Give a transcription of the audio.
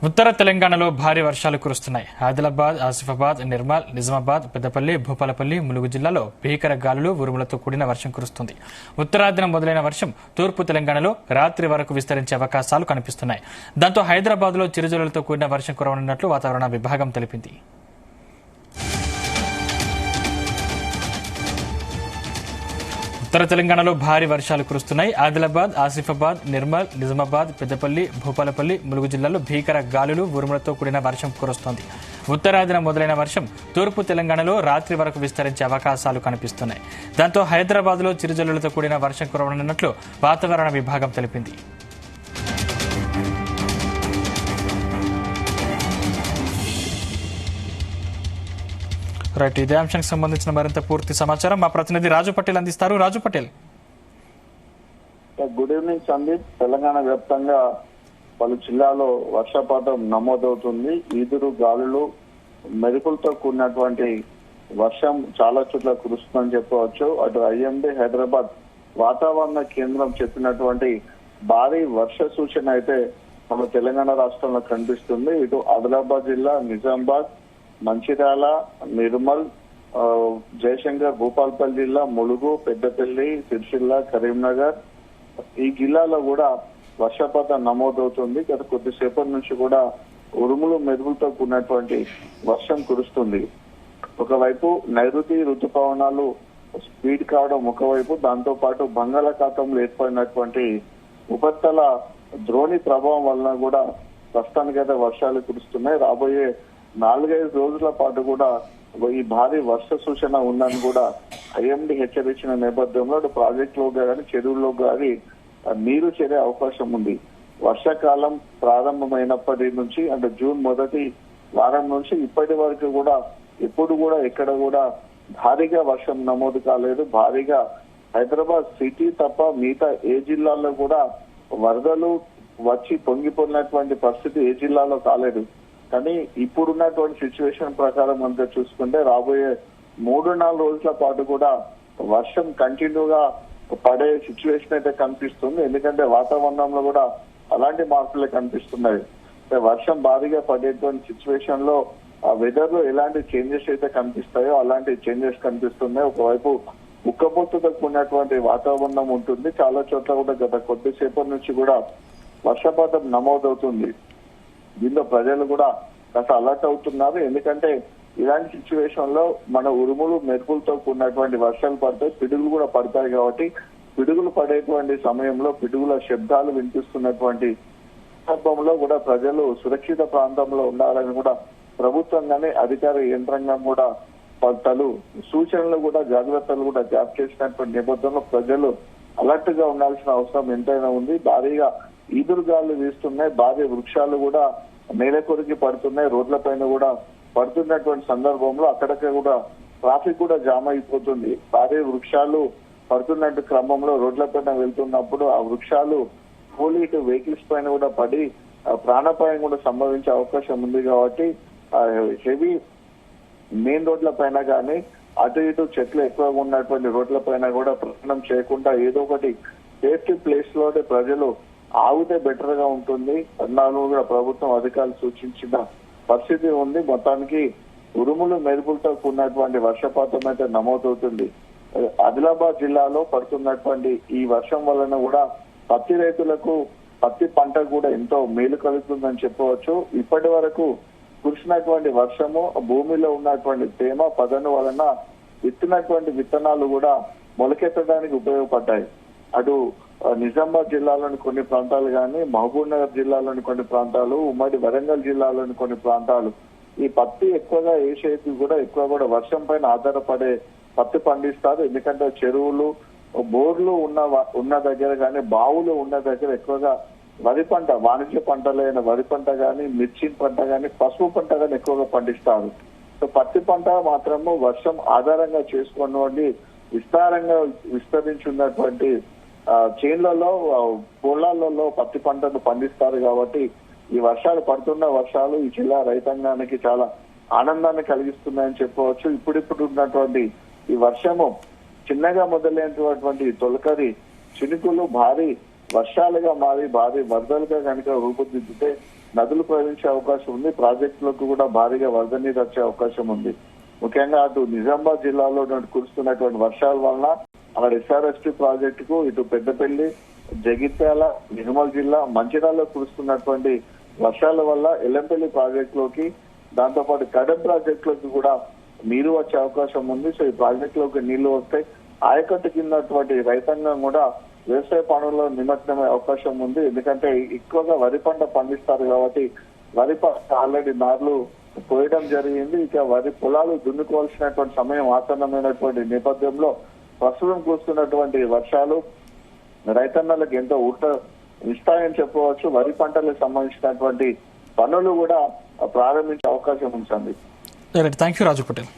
ఉత్తర తెలంగాణలో భారీ వర్షాలు కురుస్తున్నాయి. ఆదిలాబాద్, ఆసిఫాబాద్, నిర్మల్, నిజామాబాద్, పెద్దపల్లి, భూపాలపల్లి, ములుగు జిల్లాలో భీకర గాలులు, ఉరుములతో కూడిన వర్షం కురుస్తుంది. ఉత్తరాదిన మొదలైన వర్షం తూర్పు తెలంగాణలో రాత్రి వరకు విస్తరించే అవకాశాలు కనిపిస్తున్నాయి. దాంతో హైదరాబాద్లో చిరుజల్లులతో కూడిన వర్షం కురవనున్నట్లు వాతావరణ విభాగం తెలిపింది. ఉత్తర తెలంగాణలో భారీ వర్షాలు కురుస్తున్నాయి. ఆదిలాబాద్, ఆసిఫాబాద్, నిర్మల్, నిజామాబాద్, పెద్దపల్లి, భూపాలపల్లి, ములుగు జిల్లాలో భీకర గాలులు, ఉరుములతో కూడిన వర్షం కురుస్తోంది. ఉత్తరాదిన మొదలైన వర్షం తూర్పు తెలంగాణలో రాత్రి వరకు విస్తరించే అవకాశాలు కనిపిస్తున్నాయి. దాంతో హైదరాబాద్లో చిరుజల్లులతో కూడిన వర్షం కురవనున్నట్లు వాతావరణ విభాగం తెలిపింది. రైట్, ఇదే అంశానికి సంబంధించిన మరింత పూర్తి సమాచారం మా ప్రతినిధి రాజు పటేల్ అందిస్తారు. రాజు పటేల్. Good evening Sandeep. తెలంగాణ వ్యాప్తంగా పలు జిల్లాలో వర్షపాతం నమోదవుతుంది. ఈదురు గాలులు, మెరుపులతో కూడినటువంటి వర్షం చాలా చోట్ల కురుస్తుందని చెప్పవచ్చు. అటు ఐఎండీ హైదరాబాద్ వాతావరణ కేంద్రం చెప్పినటువంటి భారీ వర్ష సూచన అయితే మన తెలంగాణ రాష్ట్రంలో కనిపిస్తుంది. ఇటు ఆదిలాబాద్ జిల్లా, నిజామాబాద్, మంచిర్యాల, నిర్మల్, జయశంకర్, భూపాలపల్లి జిల్లా, ములుగు, పెద్దపల్లి, సిరిసిల్ల, కరీంనగర్ ఈ జిల్లాలో కూడా వర్షపాతం నమోదవుతుంది. గత కొద్దిసేపటి నుంచి కూడా ఉరుములు, మెరుపులతో కూడినటువంటి వర్షం కురుస్తుంది. ఒకవైపు నైరుతి ఋతుపవనాలు స్పీడ్ కావడం ఒకవైపు, దాంతో పాటు బంగాళాఖాతంలో ఏర్పడినటువంటి ఉపరితల ద్రోణి ప్రభావం వలన కూడా ప్రస్తుతానికైతే వర్షాలు కురుస్తున్నాయి. రాబోయే 4-5 రోజుల పాటు కూడా ఈ భారీ వర్ష సూచన ఉందని కూడా ఐఎండీ హెచ్చరించిన నేపథ్యంలో అటు ప్రాజెక్టులో కానీ చెరువుల్లో కానీ నీరు చేరే అవకాశం ఉంది. వర్షాకాలం ప్రారంభమైనప్పటి నుంచి అంటే జూన్ మొదటి వారం నుంచి ఇప్పటి వరకు కూడా ఎప్పుడు కూడా ఎక్కడ కూడా భారీగా వర్షం నమోదు కాలేదు. భారీగా హైదరాబాద్ సిటీ తప్ప మిగతా ఏ జిల్లాల్లో కూడా వరదలు వచ్చి పొంగిపోయినటువంటి పరిస్థితి ఏ జిల్లాలో కాలేదు. కానీ ఇప్పుడున్నటువంటి సిచ్యువేషన్ ప్రకారం అంతా చూసుకుంటే రాబోయే 3-4 రోజుల పాటు కూడా వర్షం కంటిన్యూగా పడే సిచ్యువేషన్ అయితే కనిపిస్తుంది. ఎందుకంటే వాతావరణంలో కూడా అలాంటి మార్పులే కనిపిస్తున్నాయి. వర్షం భారీగా పడేటువంటి సిచ్యువేషన్ లో ఆ వెదర్ లో ఎలాంటి చేంజెస్ అయితే కనిపిస్తాయో అలాంటి చేంజెస్ కనిపిస్తున్నాయి. ఒకవైపు ఉక్కబొత్తుతో కూడినటువంటి వాతావరణం ఉంటుంది. చాలా చోట్ల కూడా గత కొద్దిసేపటి నుంచి కూడా వర్షపాతం నమోదవుతుంది. దీంతో ప్రజలు కూడా కాస్త అలర్ట్ అవుతున్నారు. ఎందుకంటే ఇలాంటి సిచ్యువేషన్ లో మన ఉరుములు, మెరుపులతో కూడినటువంటి వర్షాలు పడతాయి, పిడుగులు కూడా పడతాయి. కాబట్టి పిడుగులు పడేటువంటి సమయంలో పిడుగుల శబ్దాలు వినిపిస్తున్నటువంటి సందర్భంలో కూడా ప్రజలు సురక్షిత ప్రాంతంలో ఉండాలని కూడా ప్రభుత్వం కానీ అధికార యంత్రాంగం కూడా పలు సూచనలు కూడా జాగ్రత్తలు కూడా జారీ చేసినటువంటి నేపథ్యంలో ప్రజలు అలర్ట్ గా ఉండాల్సిన అవసరం ఎంతైనా ఉంది. భారీగా ఈదురుగాలు వీస్తున్నాయి. భారీ వృక్షాలు కూడా నేల కొరికి పడుతున్నాయి. రోడ్ల పైన కూడా పడుతున్నటువంటి సందర్భంలో అక్కడక్కడ కూడా ట్రాఫిక్ కూడా జామ్ అయిపోతుంది. భారీ వృక్షాలు పడుతున్నట్టు క్రమంలో రోడ్ల పైన వెళ్తున్నప్పుడు ఆ వృక్షాలు పోలీసు వెహికల్స్ పైన కూడా పడి ప్రాణాపాయం కూడా సంభవించే అవకాశం ఉంది. కాబట్టి హెవీ మెయిన్ రోడ్ల పైన కానీ అటు ఇటు చెట్లు ఎక్కువగా ఉన్నటువంటి రోడ్ల పైన కూడా ప్రయాణం చేయకుండా ఏదో ఒకటి సేఫ్టీ ప్లేస్ లోనే ప్రజలు ఆగితే బెటర్ గా ఉంటుంది అన్నాను కూడా ప్రభుత్వం అధికారులు సూచించిన పరిస్థితి ఉంది. మొత్తానికి ఉరుములు, మెరుపులతో కూడినటువంటి వర్షపాతం అయితే నమోదవుతుంది. ఆదిలాబాద్ జిల్లాలో పడుతున్నటువంటి ఈ వర్షం వలన కూడా పత్తి రైతులకు పత్తి పంట కూడా ఎంతో మేలు కలుగుతుందని చెప్పవచ్చు. ఇప్పటి వరకు కురిసినటువంటి వర్షము భూమిలో ఉన్నటువంటి తేమ పదను వలన విత్తినటువంటి విత్తనాలు కూడా మొలకెత్తడానికి ఉపయోగపడ్డాయి. అటు నిజామాబాద్ జిల్లాలోని కొన్ని ప్రాంతాలు కానీ, మహబూబ్ నగర్ జిల్లాలోని కొన్ని ప్రాంతాలు, ఉమ్మడి వరంగల్ జిల్లాలోని కొన్ని ప్రాంతాలు ఈ పత్తి ఎక్కువగా వేసేది కూడా ఎక్కువ కూడా వర్షం పైన ఆధారపడే పత్తి పండిస్తారు. ఎందుకంటే చెరువులు, బోర్లు ఉన్న దగ్గర కానీ, బావులు ఉన్న దగ్గర ఎక్కువగా వరి పంట, వాణిజ్య పంటలైన వరి పంట కానీ, మిర్చి పంట కానీ, పసుపు పంట కానీ ఎక్కువగా పండిస్తారు. సో పత్తి పంట మాత్రము వర్షం ఆధారంగా చేసుకున్నటువంటి విస్తారంగా విస్తరించున్నటువంటి చేన్లలో, పొలాలలో పత్తి పంటను పండిస్తారు. కాబట్టి ఈ వర్షాలు పడుతున్న వర్షాలు ఈ జిల్లా రైతాంగానికి చాలా ఆనందాన్ని కలిగిస్తున్నాయని చెప్పవచ్చు. ఇప్పుడిప్పుడు ఉన్నటువంటి ఈ వర్షము చిన్నగా మొదలైనటువంటి తొలకరి చినుకులు భారీ వర్షాలుగా మారి భారీ వరదలుగా కనుక రూపుదిద్దితే నదులు ప్రవహించే అవకాశం ఉంది. ప్రాజెక్టులకు కూడా భారీగా వరద నీరు వచ్చే అవకాశం ఉంది. ముఖ్యంగా అటు నిజామాబాద్ జిల్లాలో కురుస్తున్నటువంటి వర్షాల వలన అక్కడ ఎస్ఆర్ఎస్టీ ప్రాజెక్టుకు, ఇటు పెద్దపల్లి, జగిత్యాల, నిర్మల్ జిల్లా, మంచిర్యాలలో కురుస్తున్నటువంటి వర్షాల వల్ల ఎల్లంపల్లి ప్రాజెక్టులోకి, దాంతోపాటు కడెం ప్రాజెక్టులోకి కూడా నీరు వచ్చే అవకాశం ఉంది. సో ఈ ప్రాజెక్టులోకి నీళ్లు వస్తాయి. ఆయకట్టు కిందటువంటి రైతాంగం కూడా వ్యవసాయ పనుల్లో నిమగ్నమయ్యే అవకాశం ఉంది. ఎందుకంటే ఎక్కువగా వరి పంట పండిస్తారు కాబట్టి వరి పంట ఆల్రెడీ నార్లు పోయడం జరిగింది. ఇక వరి పొలాలు దున్నుకోవాల్సినటువంటి సమయం ఆసన్నమైనటువంటి నేపథ్యంలో ప్రస్తుతం కురుస్తున్నటువంటి వర్షాలు రైతన్నలకు ఎంతో ఇస్తాయని చెప్పవచ్చు. వరి పంటలకు సంబంధించినటువంటి పనులు కూడా ప్రారంభించే అవకాశం ఉంటుంది. Thank you Raju Patel.